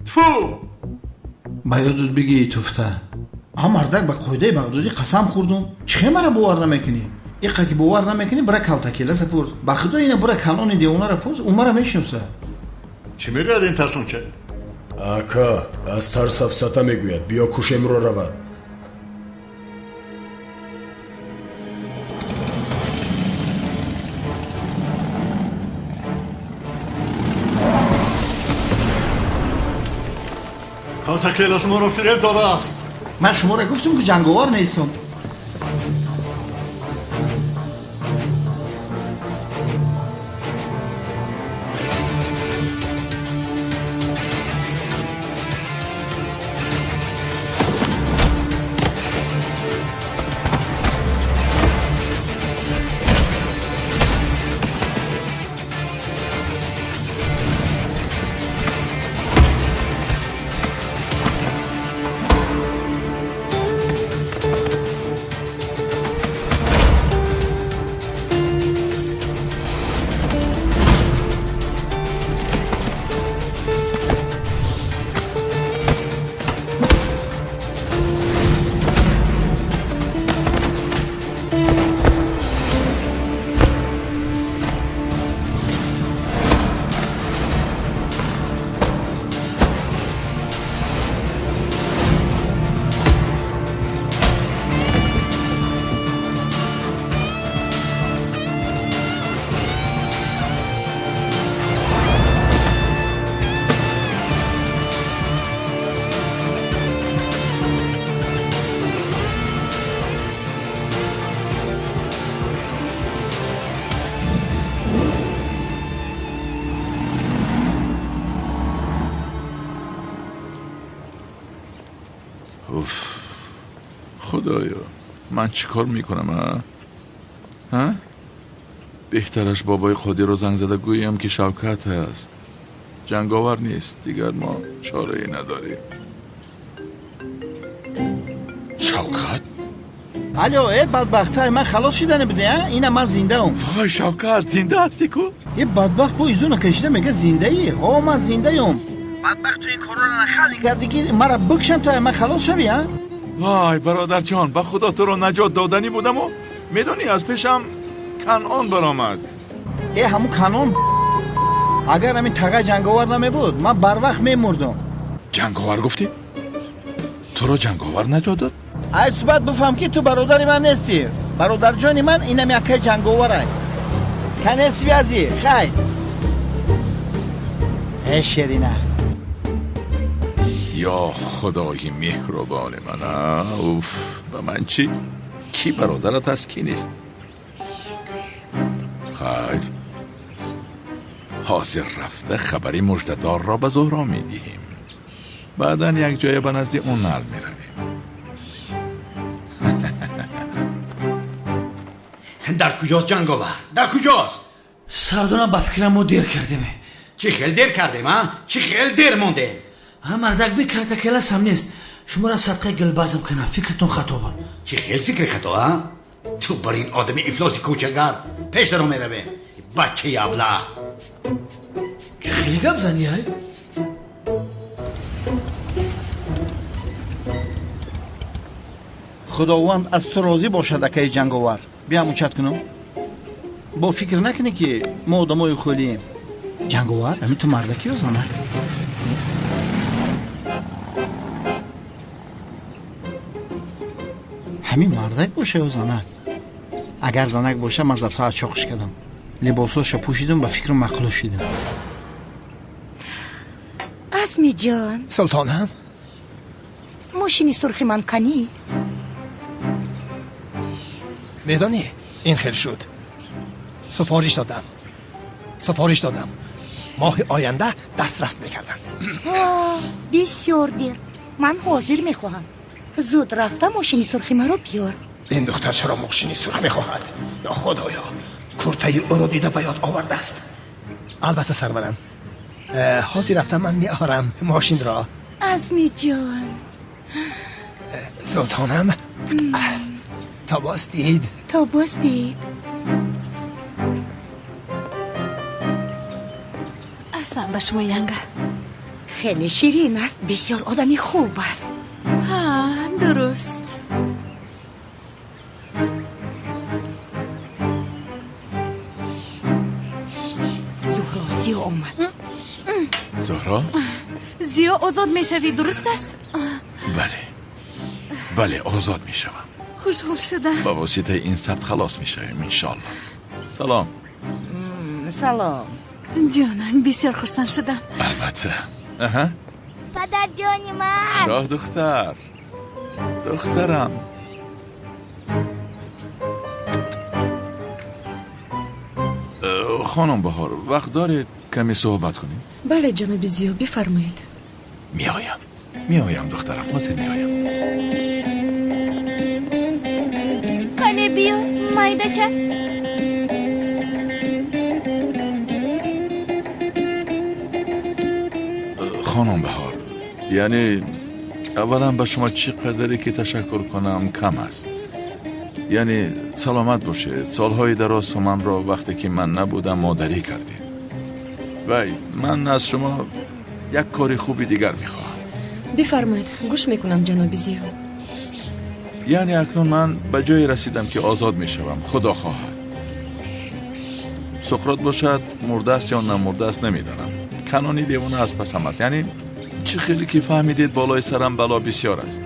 تفو با یادت بگی توفته ها مردک به قاعده بغدادی قسم خوردم. چه مرا باور نمیکنی؟ ایقا که باور نمیکنی برای کالتا کلاس پرس. با خدا اینه برای کلان دیوانه را پرس. اون مرا میشناسه. چی میگوید این ترسانچک؟ اکا از ترس افسته میگوید بیا کشم رو رود. کالتا کلاس ما رو فریب داده است. من شما را گفتم که جنگاور نیستم. اوف خدایا من چیکار میکنم ها؟ بهترش بابای خودی رو زنگ زده گویم که شوکت هست، جنگاور نیست، دیگر ما چاره ای نداریم. شوکت؟ الو ای بدبختای من خلاص شدن بده اینم من زنده ام. وای شوکت زنده هستی کو؟ یه بدبخت با ایزونو کشیده میگه زنده ای. آه من زنده ام. بدبخت تو این کارو نخواهی کردی که مرا بکشن تا من خلاص شوی ها؟ وای برادر جان به خدا تو رو نجات دادنی بودم و میدونی از پیشم کنعان برآمد. ای همون کنعان اگر همین تقه جنگاور نمی بود من بر وقت میمردم. جنگاور گفتی؟ تو رو جنگاور نجات داد؟ ای صبح بفهم که تو برادر من نیستی. برادر جانی من اینم یکی جنگاوره. کنیسی ازی خیلی ای شیرینه. یا خدای مهربان من. اوف به من چی؟ کی برادرت هست کی نیست؟ خیر حاضر رفته خبری مژده‌دار را به زهرا میدهیم، بعدا یک جای به نزد اون نل میرویم. در کجاست جنگاور؟ در کجاست؟ سردارم با فکرم ما دیر کردیم. چی خیلی دیر کردیم ها؟ چی خیلی دیر مونده؟ مردک بکرده کلاس هم نیست. شما را صدقه گلبازم کنم، فکرتون خطا با. چی خیلی فکر خطا ها؟ تو بر این آدم افلاسی کوچگار پیش درو میروه بچه ابله. چی خیلی گپ زنی های؟ خداوند از تو راضی باشد اکای جنگاور. بیا موچت کنم. با فکر نکنی که ما آدمای خولیم. جنگاور همین تو مردکی بزنه. همین مردک باشه و زنک. اگر زنک باشه من زفتا از چاقش کردم. لباساش پوشیدم به فکر مخلوط شدم. اسمی جان سلطانم ماشینی سرخی من کنی؟ میدانی این خیلی شد. سفارش دادم ماه آینده دسترس میکردند. بسیار دیر. من حاضر میخواهم. زود رفته ماشینی سرخی مرا بیار. این دختر چرا ماشینی سرخ میخواهد؟ یا خدایا کرته او را دیده به یاد آورده است. البته سرورم حاضر رفتم من میارم ماشین را. اسمی جان سلطانم تا باز دید. اصلا به شما ینگه خیلی شیرین است. بسیار آدمی خوب است. ها درست. زهرا زیو آمد. زهرا؟ زیو آزاد میشوی درست است؟ بله آزاد میشوم. خوشحال شدم. با واسطه این ثبت خلاص میشویم انشالله. سلام. سلام جانم بسیار خرسند شدم. البته. پدر جانی من. شاه دخترم. خانم بهار وقت دارید کمی صحبت کنیم؟ بله جناب زیو بفرمایید. میایم دخترم حاضر میایم. کنه بیا مایده چه؟ خانم بهار یعنی اولا به شما چقدری که تشکر کنم کم است. یعنی سلامت باشید. سالهای دراز سمن را وقتی که من نبودم مادری کردید. وای من از شما یک کاری خوبی دیگر میخواهم. بفرمایید گوش میکنم جناب زیو. یعنی اکنون من به جایی رسیدم که آزاد میشوم خدا خواهد. سقراط باشد مرده است یا نمرده است نمیدانم. کنونی دیوانه از پسم است. یعنی چه خیلی که فهمیدید بالای سرم بلا بسیار است.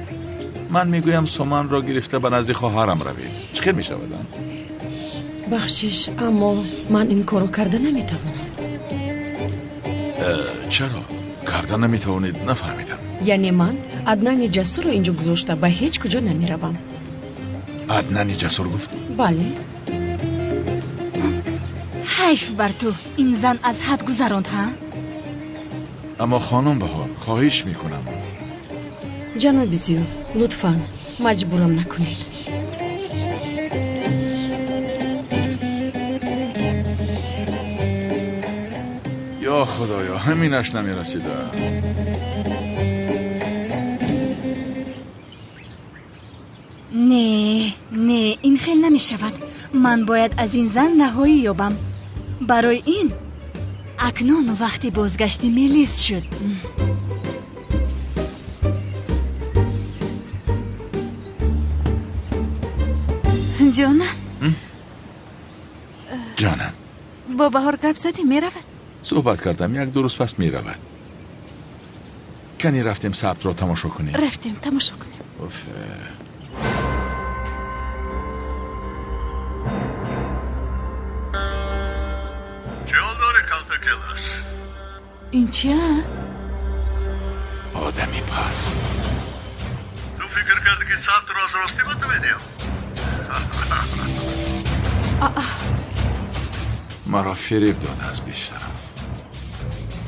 من میگویم سمن را گرفته به نزد خواهرم روید. چه خیلی میشودم؟ بخشش اما من این کارو کرده نمیتوانم. چرا؟ کرده نمیتوانید؟ نفهمیدم. یعنی من عدنان جسور رو اینجا گذاشته به هیچ کجا نمیروم. عدنان جسور گفتی؟ بله. حیف بر تو این زن از حد گذراند ها؟ اما خانم بهار خواهش میکنم. جناب زیو لطفاً مجبورم نکنید. یا خدایا همینش نمیرسیده. نه این خیلی نمی شود. من باید از این زن رهایی یابم. برای این اکنون وقتی بازگشت میلیس شد. جانم با بهار گپ زدی می رود؟ صحبت کردم، یک دو روز پس می رود. کنی رفتیم ثبت را تماشا کنیم. رفتیم تماشا کنیم. چه حال داره کالتا کلاس؟ این چیه؟ آدمی پس تو فکر کردی که ثبت راز راستی بده بدیم؟ مرا فریب داده از بیشرف.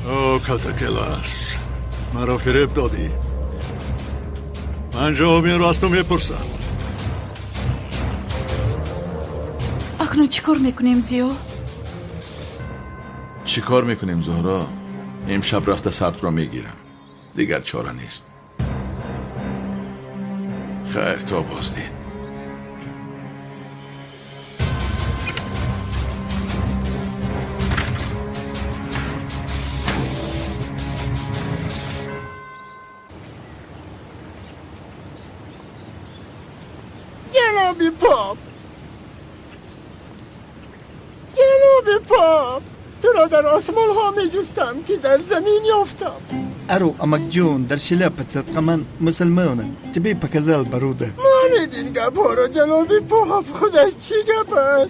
او کالتا کلاس، مرا فریب دادی. من جواب این راستو میپرسم. اکنون چی کار میکنیم زیو؟ چی کار میکنیم زهرا؟ امشب رفته ثبت را میگیرم. دیگر چاره نیست. خیر تا بازدید. جناب پاپ تو را در آسمان ها می جستم که در زمین یافتم. ارو امک جون در شلپت صدقه من مسلمانم. تبی پکزل بروده. مانید این گپ ها را جناب پاپ، خودش چی گپ است؟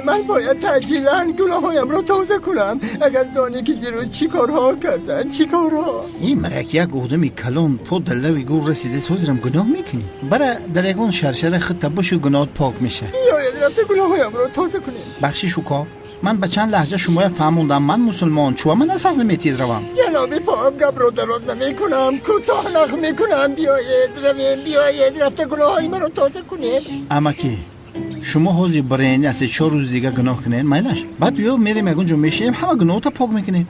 من باید تعجیلاً گناه هایم را تازه کنم. اگر دانی که دیروز چی کارها کردن، چی کارها. این مرک یک آدمی کلان پا دلوی گور رسیده سوزرم گناه میکنی. برای در یکون شرشره خطه باشو گناه پاک میشه. بیاید رفته گناه هایم را تازه کنیم. بخشی شوکا من به چند لحظه شما فهموندم من مسلمان چوه من از نمیتید روم. جناب پاپ گپ رو دراز نمی کنم، کوتاه نخ می کنم. بیایید رفته گناه های من رو تازه کنیم. اما که شما حاضی برین از 4 روز دیگه گناه کنین مایلش بعد بیا میریم یکون جو میشیم همه گناه تا پاک میکنیم.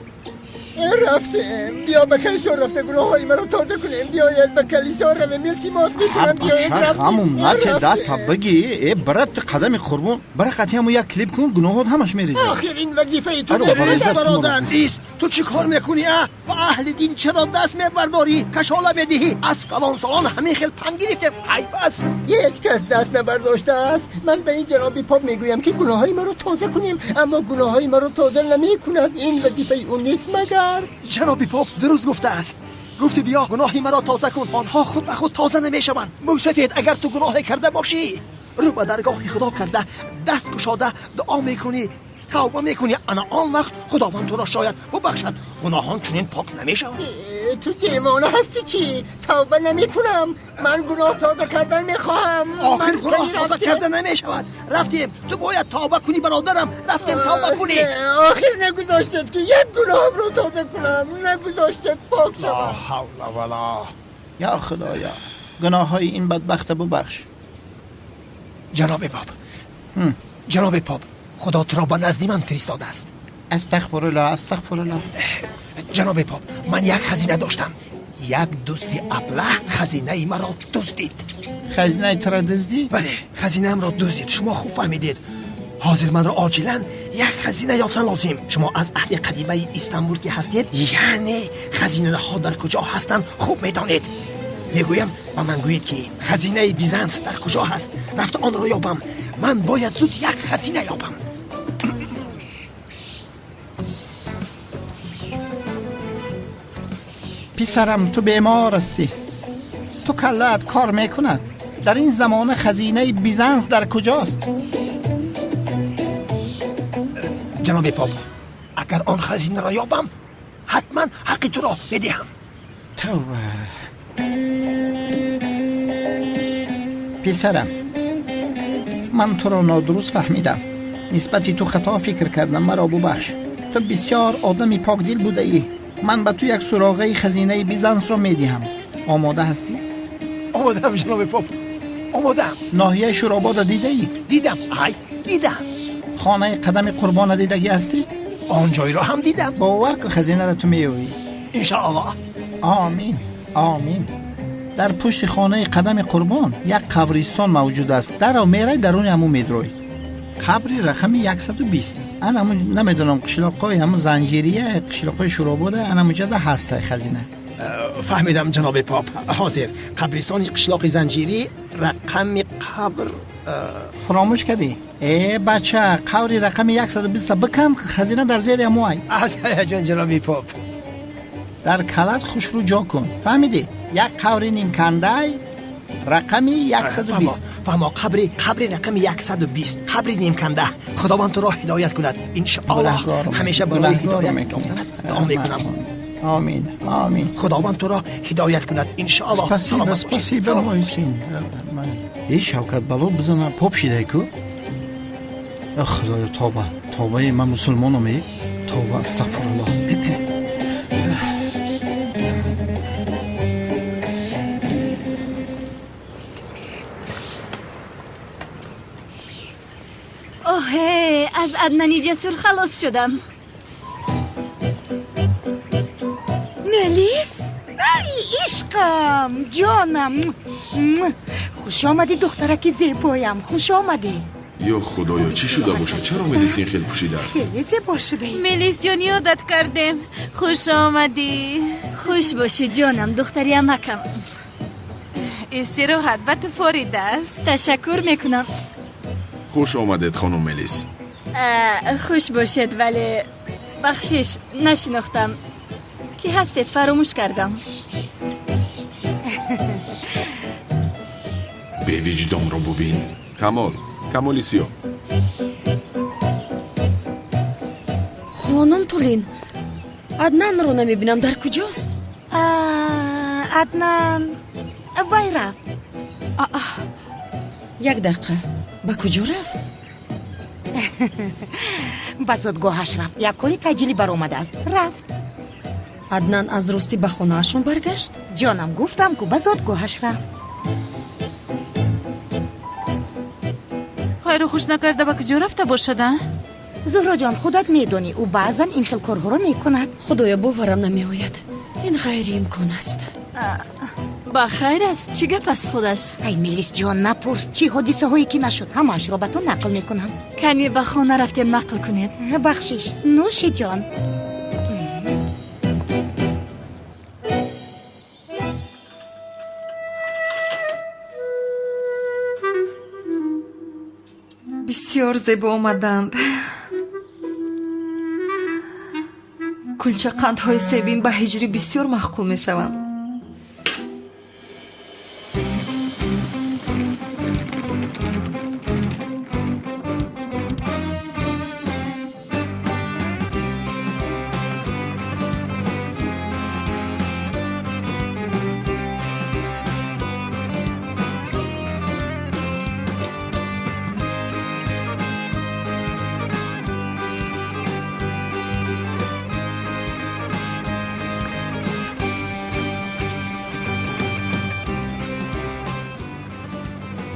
رفتیم بیا به کلیسا رفته گناه های من رو تازه کنیم. بیایید به کلیسا رویم التماس میکنم. بیایید رفتیم. همون نچه دست ها بگی ای برات قدم قربون برای قطعی همون یک کلیپ کن گناهات همش میریزه. آخر این وظیفه تو نیست برادر نیست. تو چی کار میکنی؟ با اهل دین چرا دست میبرداری؟ کشاله بدهی از کلان سالان همین خیل پند گرفتیم. ای بس هیچ کس دست نبرداشته است. من به این جناب پاپ میگویم که گناه های من رو تازه کنیم، اما گناه های من رو تازه نمیکند. این وظیفه اون نیست. مگر جناب پاپ درست گفته است. گفتی بیا گناهی مرا تازه کن، آنها خود به خود تازه نمیشوند. موسفید اگر تو گناه کرده باشی رو به درگاه خدا کرده دست گشاده دعا میکنی، توبه میکنی، انا آن وقت خداوند تو را شاید ببخشد. گناهان چنین پاک نمیشوند. تو دیوانه هستی چی؟ توبه نمیکنم. من گناه تازه کردن میخواهم. آخر گناه تازه کردن نمیشود. رفتیم تو باید توبه کنی برادرم. رفتیم توبه کنی. آخر نگذاشتید که یک گناهم رو تازه کنم. نگذاشتید پاک شوم. لا حول ولا. یا خدایا گناه های این بدبخت ببخش. جناب پاپ جناب پاپ خدا تو را به نزد من فرستاده است. استغفر الله. جناب پاپ من یک خزینه داشتم. یک دوستی ابله خزینه مرا دزدید. خزینه ترا دزدید؟ بله خزینه ام را دزدید. شما خوب فهمیدید. حاضر من را عاجلا یک خزینه یافتن لازم. شما از اهل قدیمه استانبول که هستید یعنی خزینه ها در کجا هستند خوب میدانید. میگویم و من گویید که خزینه بیزانس در کجا هست. رفت آن را یابم. من باید زود یک خزینه یابم. پسرم تو بیمار هستی. تو کلت کار میکند. در این زمان خزینه بیزانس در کجاست؟ جناب پاپ اگر آن خزینه را یابم حتما حقی تو را بدهم. توبه. پسرم من تو را نادرست فهمیدم. نسبتی تو خطا فکر کردم. مرا ببخش. تو بسیار آدمی پاک دل بوده ای. من به تو یک سراغه خزینه بیزانس را میدهم. آماده هستی؟ آمادم جناب پاپ، آمادم. ناحیه شوراباد دیده ای؟ دیدم. دیدم. خانه قدم قربان دیدگی هستی؟ آنجایی را هم دیدم. باور که خزینه را تو میوی. انشاءالله. آمین آمین. در پشت خانه قدم قربان یک قبرستان موجود است. در را میره درون همون میدروی. قبری رقم 120. انا نمیدونم قشلاقای همون زنجیریه قشلاقای شوراباده انا مجده هسته خزینه. فهمیدم جناب پاپ. حاضر قبرستان قشلاق زنجیری رقم قبر فراموش کردی؟ ای بچه قبری رقم 120 بکن خزینه در زیر موای. از هیجان جناب پاپ. در کلت خوش رو جا کن. فهمیدی؟ یک قبری نیم کنده رقمی 120. فهما قبری رقم 120 قبری نیم کنده. خداوند تو را هدایت کند انشاءالله. همیشه برای هدایت یافتنت دعا میکنم. آمین آمین. خداوند تو را هدایت کند انشاءالله. سپاسیبا مایسین. ای شوکت بلال بزنه پاپ شیده کو. خدایا توبه من مسلمانم. توبه استغفرالله. اوه از عدنانی جسور خلاص شدم. ملیس؟ ای عشقم جانم، خوش آمدی دخترک زیبایم، خوش آمدی. یا خدایا چی شده باشه؟ چرا ملیس این خیلی پوشیده است؟ خیلی زیبا شده. ملیس جان یادت کردم. خوش آمدی. خوش باشی جانم دختری امکم. استراحت به تو فارید است. تشکر میکنم. خوش آمدید خانم ملیس. خوش باشید ولی بخشش نشناختم. کی هستید؟ فراموش کردم. به وجدان رو ببین. کمالیسیو. خانم تولین عدنان رو نمیبینم، در کجاست؟ عدنان وای رفت. یک دقیقه با کجا رفت؟ به زادگاهش رفت. یک کاری تجلی بر آمده است. رفت. عدنان از راستی به خانه اشون برگشت؟ جانم گفتم که به زادگاهش رفت. خیر خوش نکرده به کجا رفته باشد؟ زهرا جان خودت میدونی او بعضا این خیل کارها رو میکند. خدایا باورم نمیآید، این غیر امکان است. با خیر است. چی گپ است خودش؟ ای ملیس جان نپرس چی حادثه هایی که نشد همش رو به تو نقل میکنم. کنی به خانه رفتیم نقل کنید. بخشش نوشی جان. بسیار زیبا آمدند. کلچه قندهای سیبین به هجری بسیار محقول می شوند.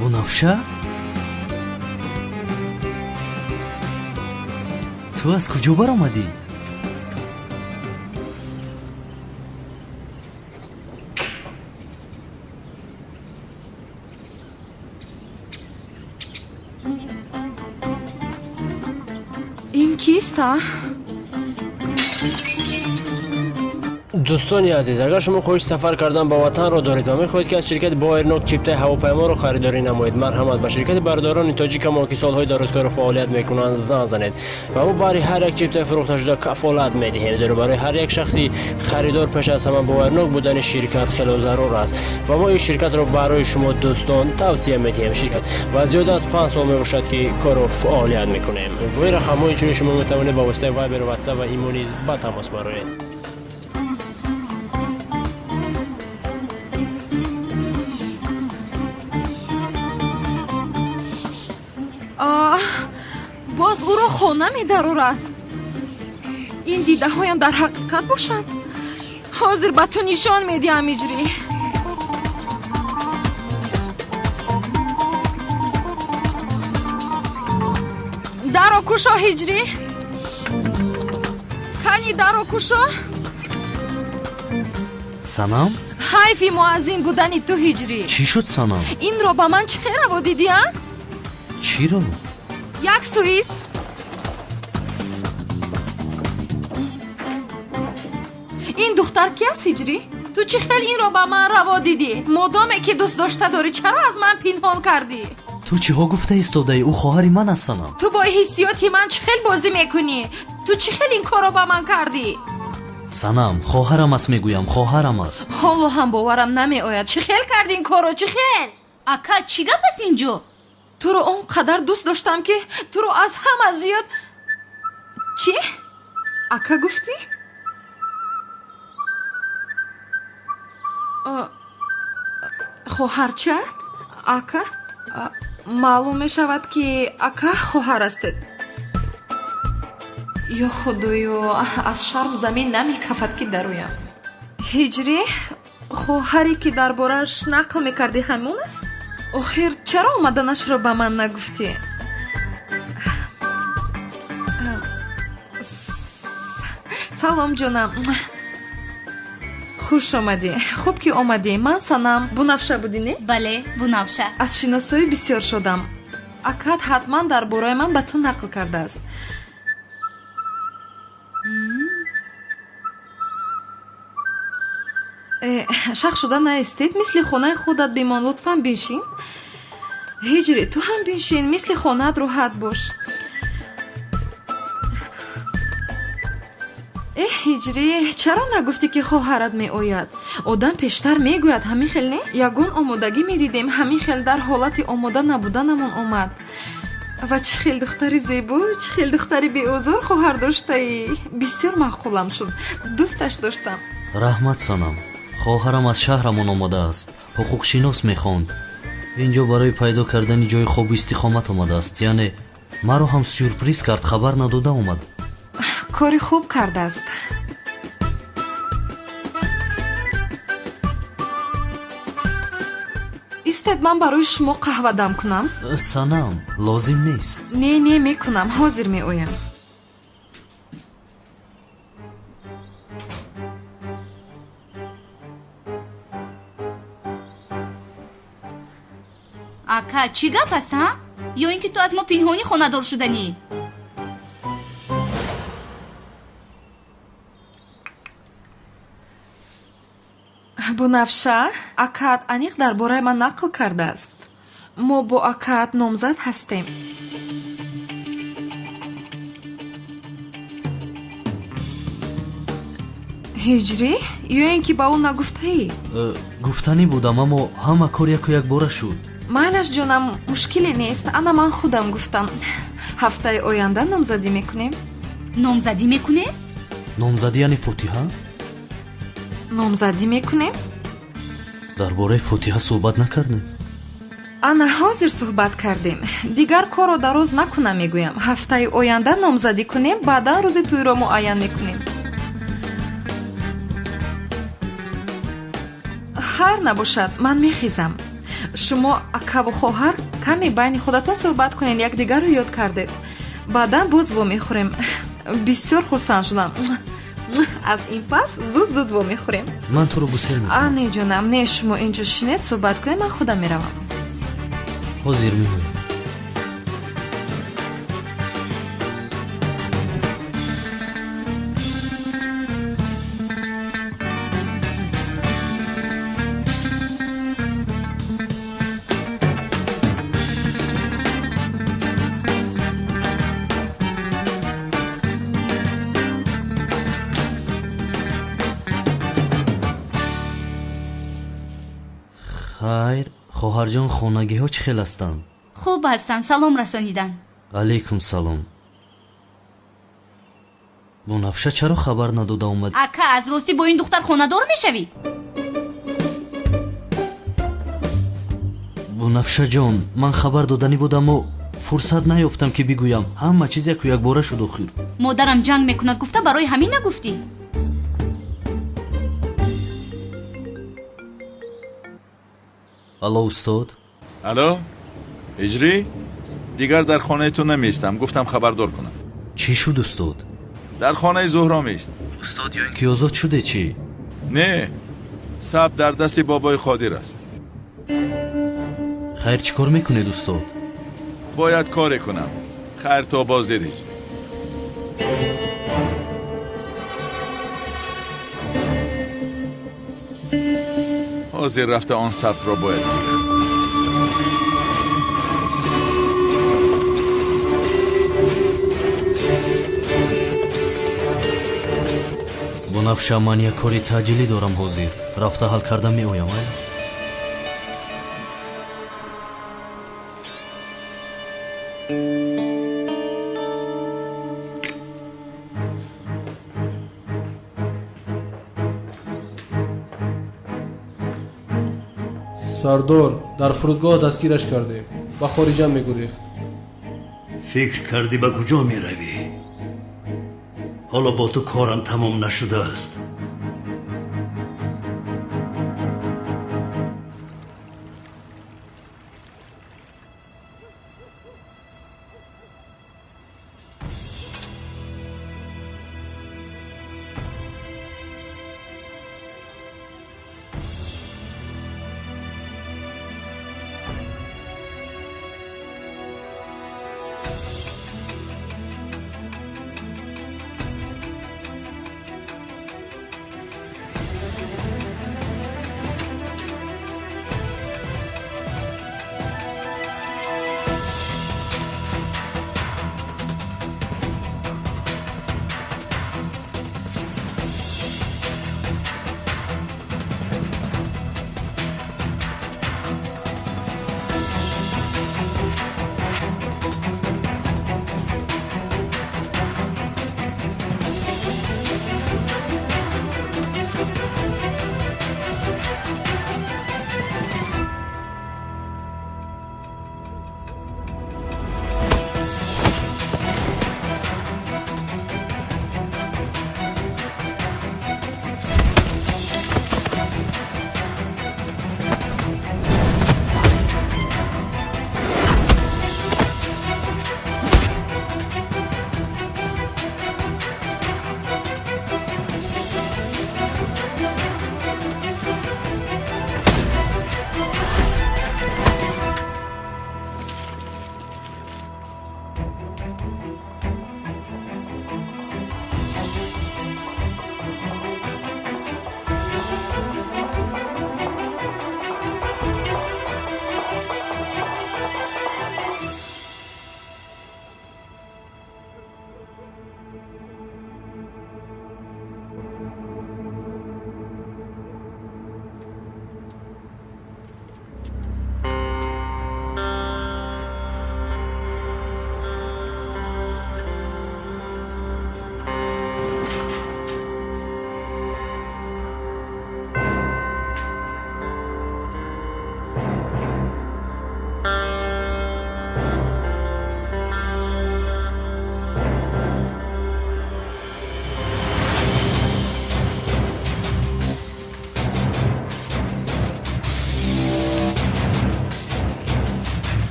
بنفشه؟ تو از کجا بر آمدی؟ این کیست؟ دوستانی عزیز، اگر شما خواهش سفر کردن به وطن را دارید و می‌خواهید که از شرکت بایرنوک چیپتای هواپیما را خریداری نمایید، مرحمت به شرکت برادران تاجیک ما که سالهای درازکار و فعالیت میکنند زنگ زنید و ما برای هر یک چیپتای فروخته شده کفالت میدهیم، زیرا برای هر یک شخصی خریدار پیش از همه بایرنوک بودن شرکت خیلی ضرور است و ما این شرکت را برای شما دوستان توصیه می‌کنیم. شرکت و زیاد از 5 سال میباشد که کار و فعالیت میکنیم. گوی رقم‌های چون شما میتوانید با واسطه وایبر و واتساپ و ایمو نیز با تماس برآیید. باز او را خانه می درورد. این دیده هایم در حقیقت باشند. حاضر به تو نشان می دیم اجری. даро кушо ҳиҷрӣ. кани даро кушо. санам ҳайфи муаззин будани ту ҳиҷрӣ. чӣ шуд санам? инро ба ман чӣ хераво дидия? чиро? як суист. ин духтар ки аст ҳиҷрӣ? ту чӣ хел инро ба ман раво дидӣ? модоме ки дӯст дошта дорӣ чаро аз ман пинҳон кардӣ? ту чиҳо гуфта истодаӣ ӯ хоҳари ман аст санам? ту бо ҳиссиёти ман чӣ хел бозӣ мекунӣ? ту чӣ хел ин корро ба ман кардӣ? санам хоҳарам аст мегӯям, хоҳарам аст. ҳоло ҳам боварам намеояд. чӣ хел карди ин корро? чӣ хел? ака чӣ гап аст инҷо? туро он қадар дӯст доштам ки туро аз ҳама зиёд. чӣ? ака гуфтӣ? хоҳарчат? ака? маълум мешавад ки ака хоҳар астед. ё худоё, аз шарм замин намекафад ки дароям. ҳиҷрӣ хоҳаре ки дар борааш нақл мекардӣ ҳамон аст? охир чаро омаданашро ба ман нагуфтӣ? салом ҷонам. хуш омадӣ. хуб ки омадӣ. ман санам Бунафша будӣ, не? бале, Бунафша. аз шиносоӣ бисёр шодам. акат ҳатман дар бораи ман ба ту нақл кардааст. шах шуда наистед? мисли хонаи худат бимон. лутфан биншин. ҳиҷрӣ ту ҳам биншин, мисли хонаат роҳат бош. ҳиҷрӣ чаро нагуфтӣ ки хоҳарат меояд? одам пештар мегӯяд ҳамин хел, не? ягон омодагӣ медидем, ҳамин хел дар ҳолати омода набуданамон омад. ва чӣ хел духтари зебо, чӣ хел духтари беозор хоҳар доштаӣ. бисёр маъқулам шуд. дӯсташ доштам. раҳмат санам. хоҳарам аз шаҳрамон омадааст. ҳуқуқшинос мехонд. ин ҷо барои пайдо кардани ҷои хобу истиқомат омадааст. яъне маро ҳам сюрприз кард, хабар надода омад. кори хуб кардааст. истед ман барои шумо қаҳва дам кунам? санам лозим нест. не мекунам, ҳозир меоям. ака чӣ гап аст ҳа? ё ин ки ту аз мо пинҳонӣ хонадор шуданӣ? Бунафша, акаат аниқ дар бораи ман нақл кардааст. мо бо акаат номзад ҳастем. ҳиҷрӣ ё ин ки ба ӯ нагуфтаӣ? гуфтанӣ будам, аммо ҳама кор яку якбора шуд. майлаш ҷонам, мушкиле нест. ана ман худам гуфтам. ҳафтаи оянда номзадӣ мекунем. номзадӣ мекунем? номзадӣ яъне фотиҳа? номзадӣ мекунем? дар бораи фотиҳа суҳбат накардем? ана ҳозир суҳбат кардем. дигар корро дароз накунам мегӯям. ҳафтаи оянда номзадӣ кунем, баъдан рӯзи тӯйро муайян мекунем. хайр набошад, ман мехезам. шумо акаву хоҳар каме байни худатон суҳбат кунед, якдигарро ёд кардед. баъдан боз вомехӯрем. бисёр хурсанд шудам. аз ин пас зуд вомехӯрем. ман туро гусел мекунам. не ҷонам, не, шумо инҷо шинед суҳбат кунед, ман худам меравам. ҳозир меоям. хайр, хоҳарҷон, хонагиҳо чӣ хел ҳастанд? хуб ҳастанд, салом расонидан. алайкум салом. бунафша чаро хабар надода омад? ака аз ростӣ бо ин духтар хонадор мешавӣ? бунафша ҷон, ман хабар доданӣ будам, аммо фурсат наёфтам ки бигӯям. ҳама чиз яку якбора шуд. охир модарам ҷанг мекунад гуфта барои ҳамин нагуфтӣ? алло устод. алло ҳиҷрӣ, دیگر در خانه تو نمیستم. گفتم خبردار کنم. چی شد استاد؟ در خانه زهرا میست. استاد یا اینکه آزاد شده چی؟ نه، سب در دست بابای خادر است. خیر چی کار میکنید استاد؟ باید کار کنم. خیر تا باز دیدید. حاضر رفته آن سب را باید گیرم. بنفشه من یک کاری تاجیلی دارم حاضر. رفته حل کردم می آیم. سردار در فرودگاه دستگیرش کردیم. با خارجه میگریخت. فکر کردی به کجا می روی؟ حالا با تو کارم تمام نشده است.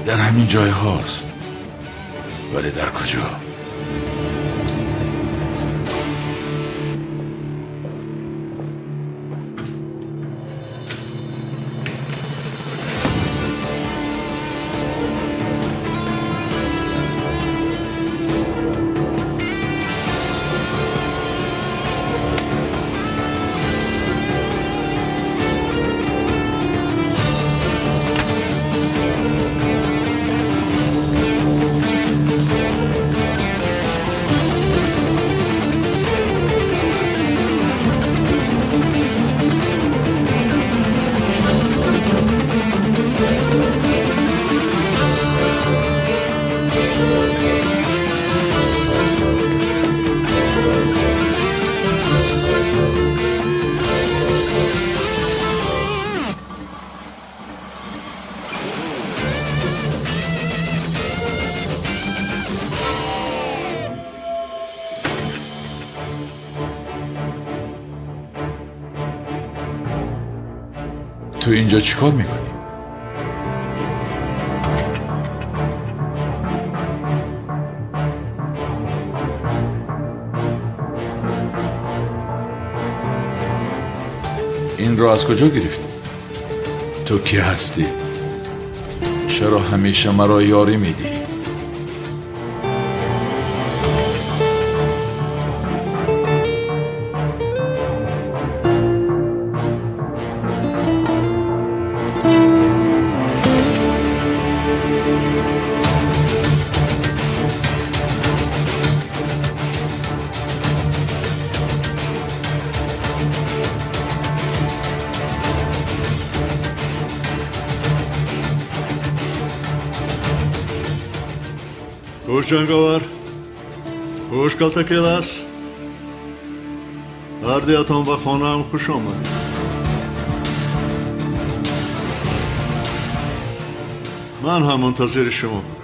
در همین جای هاست، ولی در کجا؟ تو اینجا چیکار میکنی؟ این رو از کجا گرفتی؟ تو کی هستی؟ چرا همیشه مرا یاری میدی؟ خوش جنگاور، خوش کلتکیلاس. اردیاتان و خانم خوش آمدید. من هم منتظر شما بودم.